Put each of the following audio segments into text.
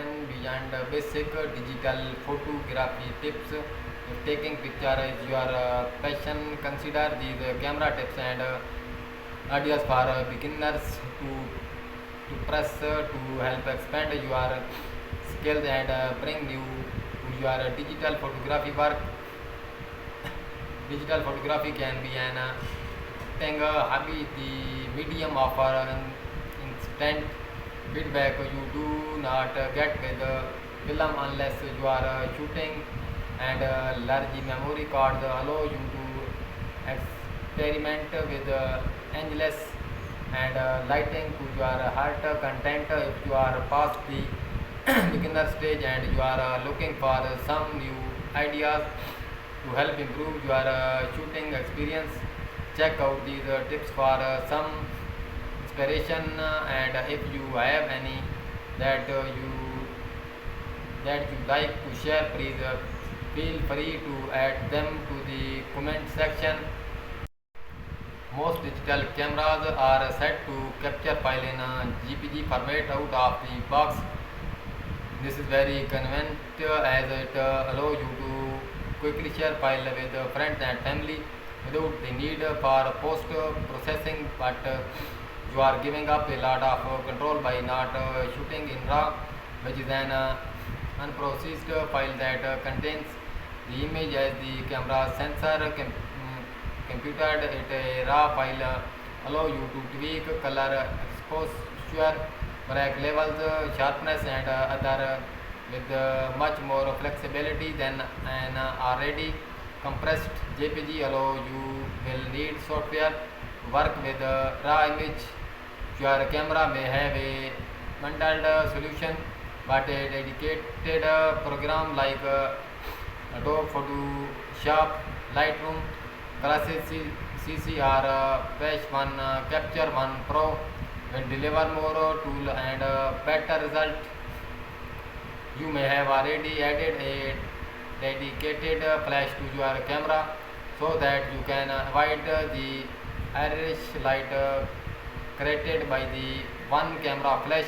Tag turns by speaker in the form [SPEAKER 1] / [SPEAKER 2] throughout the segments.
[SPEAKER 1] even beyond basic digital photography tips. If taking picture is your passion, consider these camera tips and ideas for beginners to press to help expand your skills and bring you to your digital photography work. Digital photography can be an thing hobby. The medium of instant feedback you do not get with film unless you are shooting, and large memory cards allow you to experiment with endless and lighting to your heart content. If you are past the beginner stage and you are looking for some new ideas to help improve your shooting experience, check out these tips for some inspiration. And if you have any that you like to share, please feel free to add them to the comment section. Most digital cameras are set to capture file in a GPG format out of the box. This is very convenient as it allows you to quickly share file with friends and family without the need for post processing, but you are giving up a lot of control by not shooting in RAW, which is an unprocessed file that contains the image as the camera sensor computed it. A raw file allow you to tweak color, exposure, brake levels, sharpness and other with much more flexibility than an already compressed JPG allow. You will need software to work with raw image. Your camera may have a bundled solution, but a dedicated program like Adobe Photoshop, Lightroom, Classic CC or Flash One Capture One Pro will deliver more tool and better result. You may have already added a dedicated flash to your camera so that you can avoid the Irish light created by the one camera flash.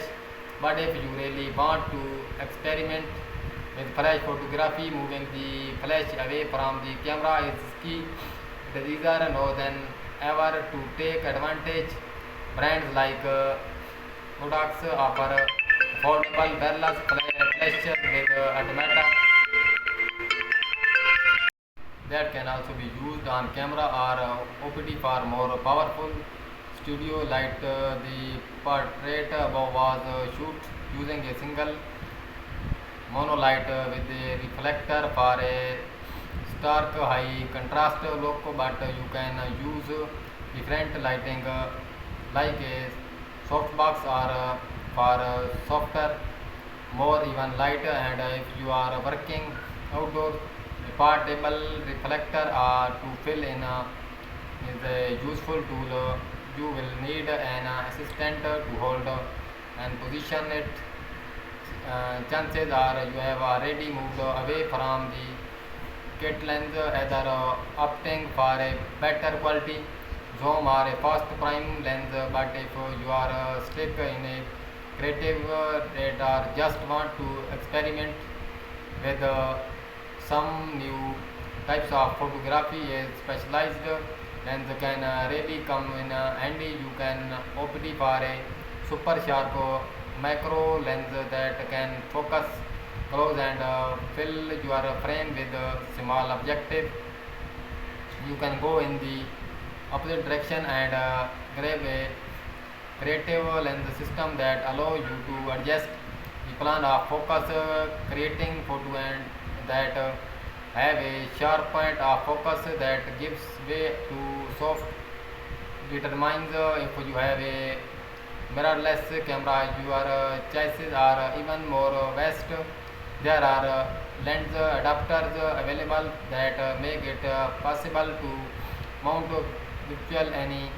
[SPEAKER 1] But if you really want to experiment with flash photography, moving the flash away from the camera is key. It is easier now than ever to take advantage. Brands like Kodak offer affordable wireless flashes with automata that can also be used on camera or OPT for more powerful studio light. The portrait above was shoot using a single monolight with a reflector for a stark high contrast look, but you can use different lighting like a softbox or for softer, more even light. And if you are working outdoors, a portable reflector to fill in is a useful tool. You will need an assistant to hold and position it. Chances are you have already moved away from the kit lens, either opting for a better quality zoom or a fast prime lens. But if you are stuck in a creative rate or just want to experiment with some new types of photography, a specialized lens can really come in handy. You can opt for a super sharp macro lens that can focus close and fill your frame with a small objective. You can go in the opposite direction and grab a creative lens system that allow you to adjust the plan of focus, creating photo and that have a sharp point of focus that gives way to soft determines. If you have a mirrorless camera, your choices are even more vast. There are lens adapters available that make it possible to mount virtual any